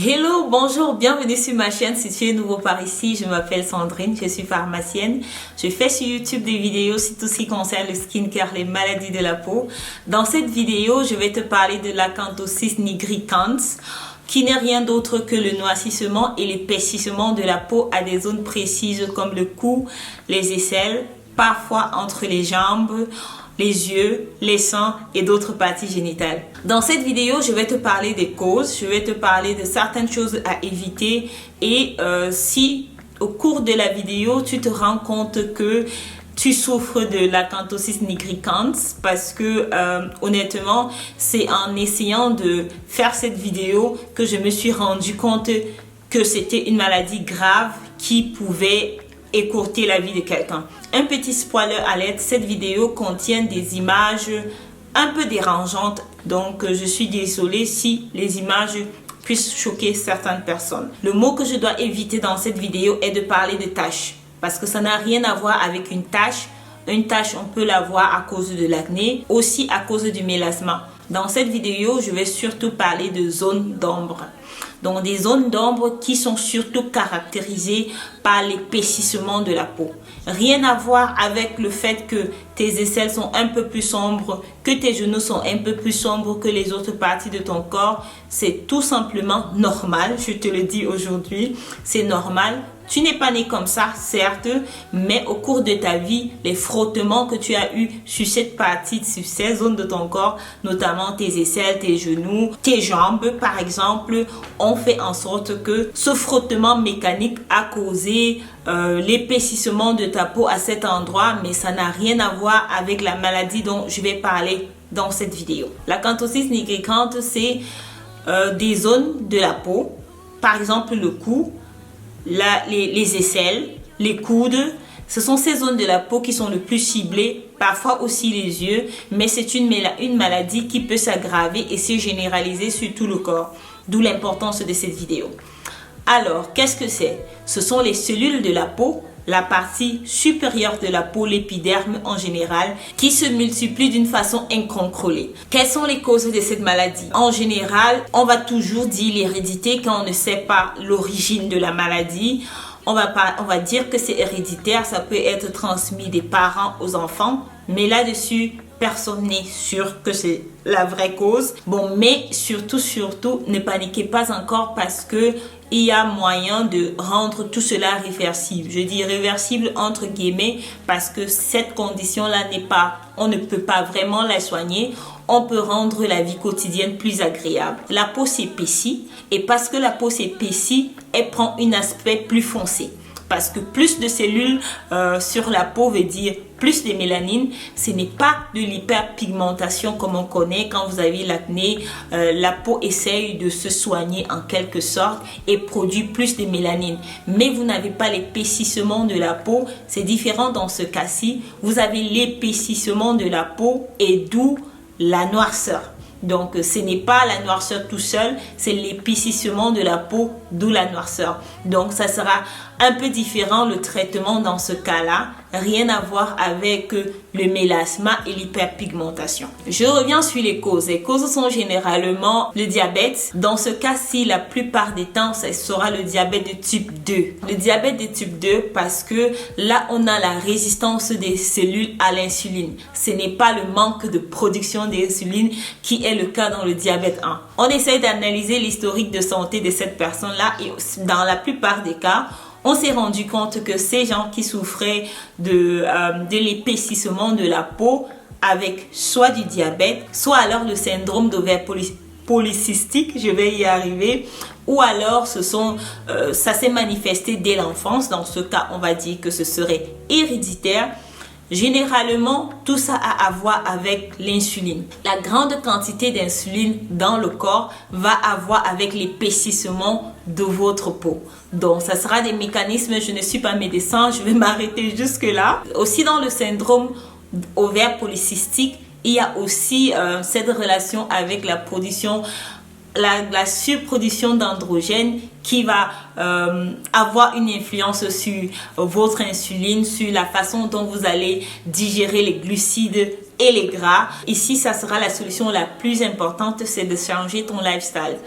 Hello, bonjour, bienvenue sur ma chaîne. Si tu es nouveau par ici, je m'appelle Sandrine, je suis pharmacienne. Je fais sur YouTube des vidéos sur tout ce qui concerne le skincare, les maladies de la peau. Dans cette vidéo, je vais te parler de l'acanthosis nigricans, qui n'est rien d'autre que le noircissement et l'épaississement de la peau à des zones précises comme le cou, les aisselles, parfois entre les jambes, les yeux, les seins et d'autres parties génitales. Dans cette vidéo, je vais te parler des causes, je vais te parler de certaines choses à éviter et si au cours de la vidéo, tu te rends compte que tu souffres de l'acanthosis nigricans, parce que honnêtement, c'est en essayant de faire cette vidéo que je me suis rendu compte que c'était une maladie grave qui pouvait écourter la vie de quelqu'un. Un petit spoiler alert, cette vidéo contient des images un peu dérangeantes, donc je suis désolée si les images puissent choquer certaines personnes. Le mot que je dois éviter dans cette vidéo est de parler de taches, parce que ça n'a rien à voir avec une tache. Une tache, on peut l'avoir à cause de l'acné, aussi à cause du mélasma. Dans cette vidéo, je vais surtout parler de zones d'ombre. Donc des zones d'ombre qui sont surtout caractérisées par l'épaississement de la peau. Rien à voir avec le fait que tes aisselles sont un peu plus sombres, que tes genoux sont un peu plus sombres que les autres parties de ton corps. C'est tout simplement normal, je te le dis aujourd'hui, c'est normal. Tu n'es pas né comme ça, certes, mais au cours de ta vie, les frottements que tu as eus sur cette partie, sur ces zones de ton corps, notamment tes aisselles, tes genoux, tes jambes par exemple, ont fait en sorte que ce frottement mécanique a causé l'épaississement de ta peau à cet endroit, mais ça n'a rien à voir avec la maladie dont je vais parler dans cette vidéo. L'acanthosis nigricans, c'est des zones de la peau, par exemple le cou, les aisselles, les coudes. Ce sont ces zones de la peau qui sont le plus ciblées, parfois aussi les yeux, mais c'est une maladie qui peut s'aggraver et se généraliser sur tout le corps, d'où l'importance de cette vidéo. Alors, qu'est-ce que c'est? Ce sont les cellules de la peau, la partie supérieure de la peau, l'épiderme en général, qui se multiplient d'une façon incontrôlée. Quelles sont les causes de cette maladie? En général, on va toujours dire l'hérédité quand on ne sait pas l'origine de la maladie. On va dire que c'est héréditaire, ça peut être transmis des parents aux enfants, mais là-dessus, personne n'est sûr que c'est la vraie cause. Bon, mais surtout, ne paniquez pas encore parce que il y a moyen de rendre tout cela réversible. Je dis réversible entre guillemets parce que cette condition-là on ne peut pas vraiment la soigner. On peut rendre la vie quotidienne plus agréable. La peau s'épaissit et parce que la peau s'épaissit, elle prend un aspect plus foncé. Parce que plus de cellules sur la peau veut dire plus de mélanine. Ce n'est pas de l'hyperpigmentation comme on connaît. Quand vous avez l'acné, la peau essaye de se soigner en quelque sorte et produit plus de mélanine. Mais vous n'avez pas l'épaississement de la peau. C'est différent dans ce cas-ci. Vous avez l'épaississement de la peau et d'où la noirceur. Donc ce n'est pas la noirceur tout seul, c'est l'épaississement de la peau, d'où la noirceur. Donc ça sera un peu différent le traitement dans ce cas-là, rien à voir avec le mélasma et l'hyperpigmentation. Je reviens sur les causes. Les causes sont généralement le diabète. Dans ce cas-ci, la plupart des temps, ça sera le diabète de type 2. Le diabète de type 2 parce que là, on a la résistance des cellules à l'insuline. Ce n'est pas le manque de production d'insuline qui est le cas dans le diabète 1. On essaie d'analyser l'historique de santé de cette personne-là et dans la plupart des cas, on s'est rendu compte que ces gens qui souffraient de l'épaississement de la peau avec soit du diabète, soit alors le syndrome d'ovaire polycystique, je vais y arriver, ou alors ça s'est manifesté dès l'enfance. Dans ce cas, on va dire que ce serait héréditaire. Généralement, tout ça a à voir avec l'insuline. La grande quantité d'insuline dans le corps va avoir avec l'épaississement de votre peau. Donc, ça sera des mécanismes, je ne suis pas médecin, je vais m'arrêter jusque là. Aussi dans le syndrome ovaire polycystique, il y a aussi cette relation avec la production, la surproduction d'androgènes qui va avoir une influence sur votre insuline, sur la façon dont vous allez digérer les glucides et les gras. Ici, ça sera la solution la plus importante, c'est de changer ton lifestyle.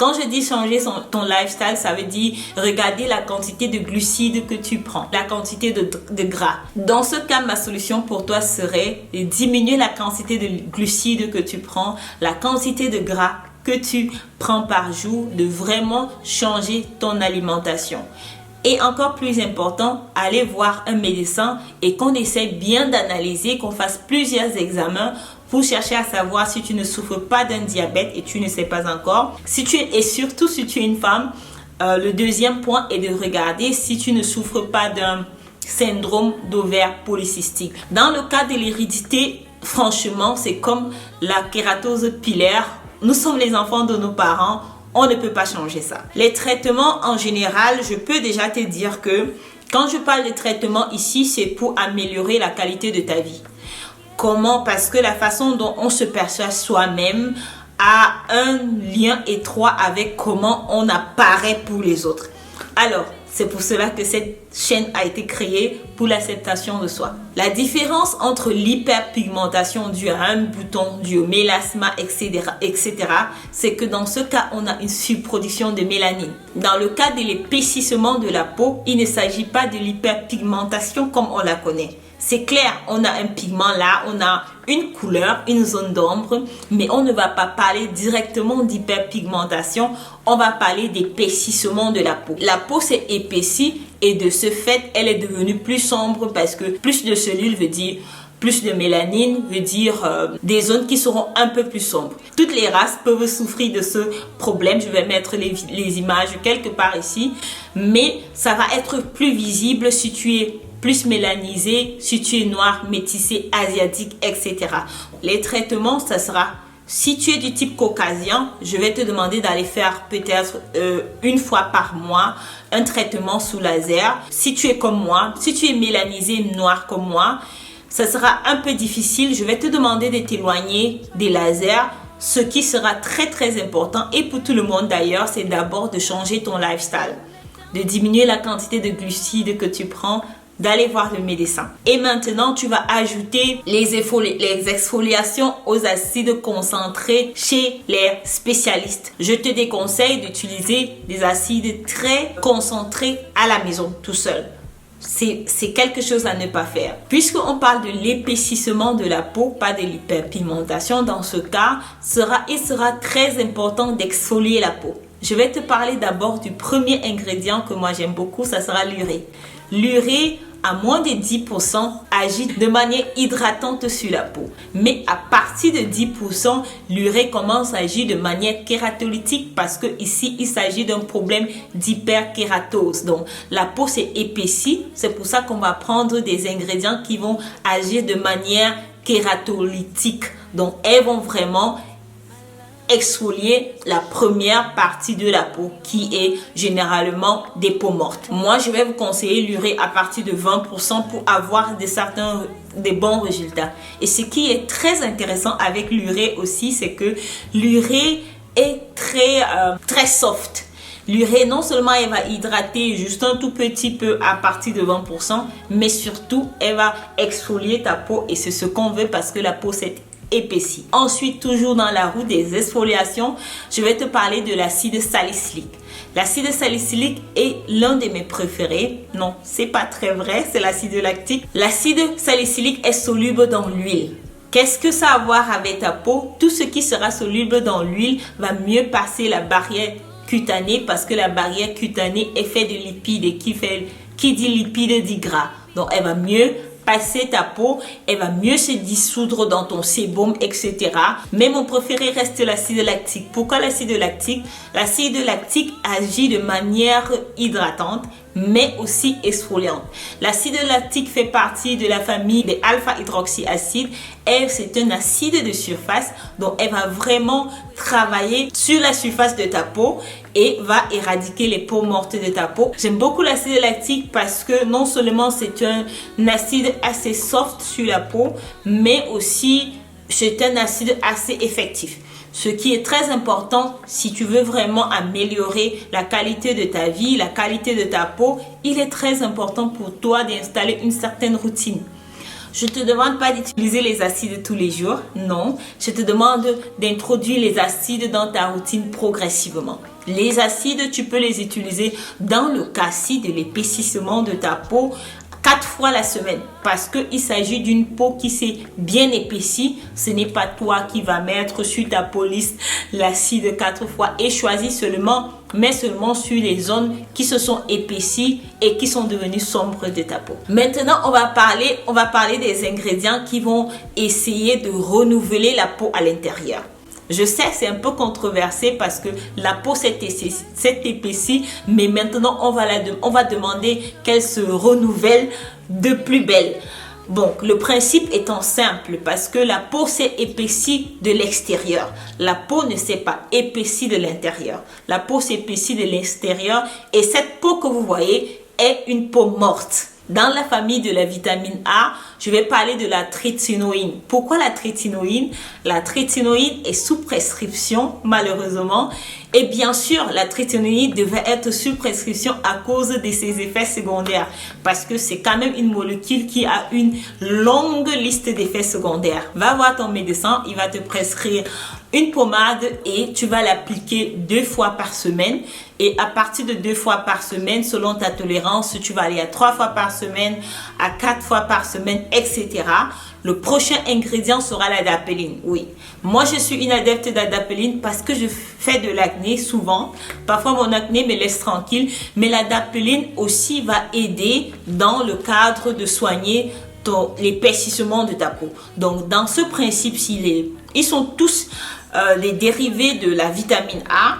Quand je dis changer ton lifestyle, ça veut dire regarder la quantité de glucides que tu prends, la quantité de gras. Dans ce cas, ma solution pour toi serait de diminuer la quantité de glucides que tu prends, la quantité de gras que tu prends par jour, de vraiment changer ton alimentation. Et encore plus important, aller voir un médecin et qu'on essaie bien d'analyser, qu'on fasse plusieurs examens pour chercher à savoir si tu ne souffres pas d'un diabète et tu ne sais pas encore. Et surtout si tu es une femme, le deuxième point est de regarder si tu ne souffres pas d'un syndrome d'ovaire polycystique. Dans le cas de l'hérédité, franchement, c'est comme la kératose pilaire. Nous sommes les enfants de nos parents. On ne peut pas changer ça. Les traitements en général, je peux déjà te dire que quand je parle de traitements ici, c'est pour améliorer la qualité de ta vie. Comment? Parce que la façon dont on se perçoit soi-même a un lien étroit avec comment on apparaît pour les autres. Alors, c'est pour cela que cette chaîne a été créée pour l'acceptation de soi. La différence entre l'hyperpigmentation due à un bouton, due au mélasma, etc., c'est que dans ce cas, on a une surproduction de mélanine. Dans le cas de l'épaississement de la peau, il ne s'agit pas de l'hyperpigmentation comme on la connaît. C'est clair, on a un pigment là, on a une couleur, une zone d'ombre, mais on ne va pas parler directement d'hyperpigmentation, on va parler d'épaississement de la peau. La peau s'est épaissie et de ce fait, elle est devenue plus sombre parce que plus de cellules veut dire plus de mélanine, veut dire des zones qui seront un peu plus sombres. Toutes les races peuvent souffrir de ce problème. Je vais mettre les images quelque part ici, mais ça va être plus visible si tu es plus mélanisé, si tu es noir, métissé, asiatique, etc. Les traitements, ça sera, si tu es du type caucasien, je vais te demander d'aller faire peut-être une fois par mois un traitement sous laser. Si tu es comme moi, si tu es mélanisé, noir comme moi, ça sera un peu difficile. Je vais te demander de t'éloigner des lasers. Ce qui sera très très important et pour tout le monde d'ailleurs, c'est d'abord de changer ton lifestyle, de diminuer la quantité de glucides que tu prends, d'aller voir le médecin. Et maintenant, tu vas ajouter les exfoliations aux acides concentrés chez les spécialistes. Je te déconseille d'utiliser des acides très concentrés à la maison, tout seul. C'est quelque chose à ne pas faire. Puisqu'on parle de l'épaississement de la peau, pas de l'hyperpigmentation, dans ce cas, il sera très important d'exfolier la peau. Je vais te parler d'abord du premier ingrédient que moi j'aime beaucoup, ça sera l'urée. L'urée, à moins de 10%, agit de manière hydratante sur la peau. Mais à partir de 10%, l'urée commence à agir de manière kératolytique parce que ici, il s'agit d'un problème d'hyperkératose. Donc, la peau s'est épaissie. C'est pour ça qu'on va prendre des ingrédients qui vont agir de manière kératolytique. Donc, elles vont vraiment exfolier la première partie de la peau qui est généralement des peaux mortes. Moi, je vais vous conseiller l'urée à partir de 20% pour avoir des bons résultats. Et ce qui est très intéressant avec l'urée aussi, c'est que l'urée est très soft. L'urée, non seulement elle va hydrater juste un tout petit peu à partir de 20%, mais surtout, elle va exfolier ta peau et c'est ce qu'on veut parce que la peau s'est épaissie. Ensuite, toujours dans la roue des exfoliations, je vais te parler de l'acide salicylique. L'acide salicylique est l'un de mes préférés. Non, c'est pas très vrai, c'est l'acide lactique. L'acide salicylique est soluble dans l'huile. Qu'est-ce que ça a à voir avec ta peau? Tout ce qui sera soluble dans l'huile va mieux passer la barrière cutanée parce que la barrière cutanée est faite de lipides et qui dit lipide dit gras. Donc, elle va mieux passer ta peau, elle va mieux se dissoudre dans ton sébum, etc. Mais mon préféré reste l'acide lactique. Pourquoi l'acide lactique? L'acide lactique agit de manière hydratante, mais aussi exfoliante. L'acide lactique fait partie de la famille des alpha-hydroxyacides et c'est un acide de surface, donc elle va vraiment travailler sur la surface de ta peau et va éradiquer les peaux mortes de ta peau. J'aime beaucoup l'acide lactique parce que non seulement c'est un acide assez soft sur la peau, mais aussi c'est un acide assez effectif. Ce qui est très important si tu veux vraiment améliorer la qualité de ta vie, la qualité de ta peau, il est très important pour toi d'installer une certaine routine. Je ne te demande pas d'utiliser les acides tous les jours, non. Je te demande d'introduire les acides dans ta routine progressivement. Les acides, tu peux les utiliser dans le cas-ci de l'épaississement de ta peau 4 fois la semaine, parce qu'il s'agit d'une peau qui s'est bien épaissie. Ce n'est pas toi qui vas mettre sur ta peau lisse l'acide 4 fois et choisis seulement, mais seulement sur les zones qui se sont épaissies et qui sont devenues sombres de ta peau. Maintenant, on va parler des ingrédients qui vont essayer de renouveler la peau à l'intérieur. Je sais, c'est un peu controversé parce que la peau s'est épaissie, mais maintenant, on va demander qu'elle se renouvelle de plus belle. Bon, le principe étant simple parce que la peau s'est épaissie de l'extérieur. La peau ne s'est pas épaissie de l'intérieur. La peau s'épaissit de l'extérieur et cette peau que vous voyez est une peau morte. Dans la famille de la vitamine A, je vais parler de la trétinoïne. Pourquoi la trétinoïne? La trétinoïne est sous prescription, malheureusement. Et bien sûr, la trétinoïne devait être sous prescription à cause de ses effets secondaires. Parce que c'est quand même une molécule qui a une longue liste d'effets secondaires. Va voir ton médecin, il va te prescrire une pommade et tu vas l'appliquer 2 fois par semaine. Et à partir de 2 fois par semaine, selon ta tolérance, tu vas aller à 3 fois par semaine, à 4 fois par semaine, etc. Le prochain ingrédient sera l'adapalène. Oui, moi je suis une adepte d'adapalène parce que je fais de l'acné souvent. Parfois mon acné me laisse tranquille, mais l'adapalène aussi va aider dans le cadre de soigner l'épaississement de ta peau. Donc dans ce principe-ci, ils sont tous les dérivés de la vitamine A.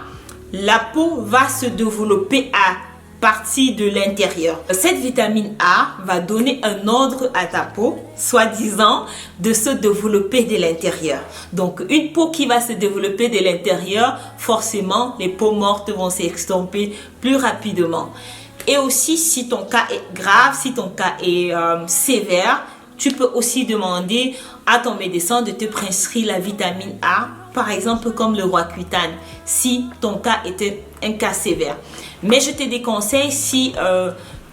La peau va se développer à partir de l'intérieur. Cette vitamine A va donner un ordre à ta peau, soi-disant, de se développer de l'intérieur. Donc, une peau qui va se développer de l'intérieur, forcément, les peaux mortes vont s'estomper plus rapidement. Et aussi, si ton cas est grave, si ton cas est sévère, tu peux aussi demander à ton médecin de te prescrire la vitamine A, par exemple comme le Roaccutane, si ton cas était un cas sévère. Mais je te déconseille si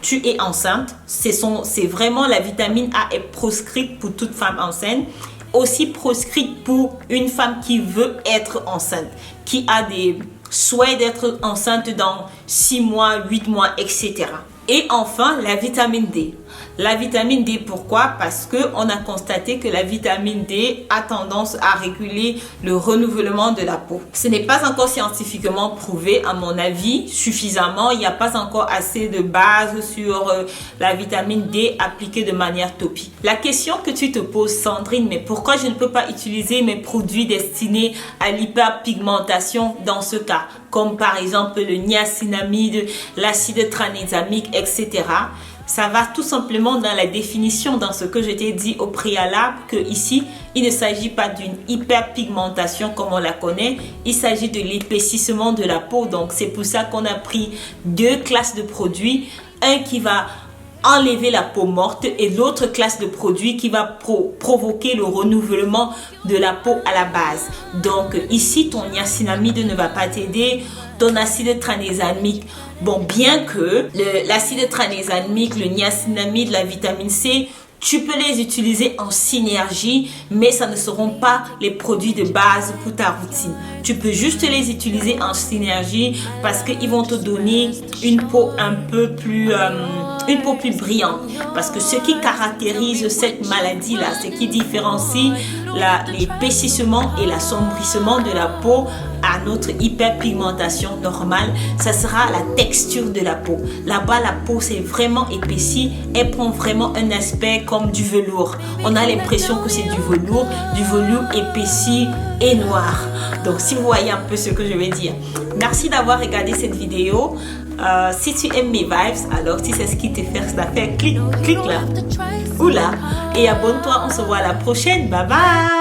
tu es enceinte. C'est vraiment la vitamine A est proscrite pour toute femme enceinte. Aussi proscrite pour une femme qui veut être enceinte, qui a des souhaits d'être enceinte dans 6 mois, 8 mois, etc. Et enfin, la vitamine D. La vitamine D, pourquoi? Parce qu'on a constaté que la vitamine D a tendance à réguler le renouvellement de la peau. Ce n'est pas encore scientifiquement prouvé, à mon avis, suffisamment. Il n'y a pas encore assez de base sur la vitamine D appliquée de manière topique. La question que tu te poses, Sandrine, mais pourquoi je ne peux pas utiliser mes produits destinés à l'hyperpigmentation dans ce cas? Comme par exemple le niacinamide, l'acide tranexamique, etc. Ça va tout simplement dans la définition, dans ce que je t'ai dit au préalable, que ici, il ne s'agit pas d'une hyperpigmentation comme on la connaît, il s'agit de l'épaississement de la peau. Donc, c'est pour ça qu'on a pris 2 classes de produits, un qui va enlever la peau morte et l'autre classe de produits qui va provoquer le renouvellement de la peau à la base. Donc ici, ton niacinamide ne va pas t'aider, ton acide tranexamique. Bon, bien que l'acide tranexamique, le niacinamide, la vitamine C, tu peux les utiliser en synergie, mais ça ne seront pas les produits de base pour ta routine. Tu peux juste les utiliser en synergie parce qu'ils vont te donner une peau un peu plus brillante. Parce que ce qui caractérise cette maladie-là, ce qui différencie l'épaississement et l'assombrissement de la peau à notre hyperpigmentation normale, ça sera la texture de la peau. Là-bas, la peau s'est vraiment épaissie, elle prend vraiment un aspect comme du velours. On a l'impression que c'est du velours épaissi et noir. Donc, si vous voyez un peu ce que je veux dire. Merci d'avoir regardé cette vidéo. Si tu aimes mes vibes, alors si c'est ce qui te fait ça, clique là ou là et abonne-toi. On se voit à la prochaine. Bye bye.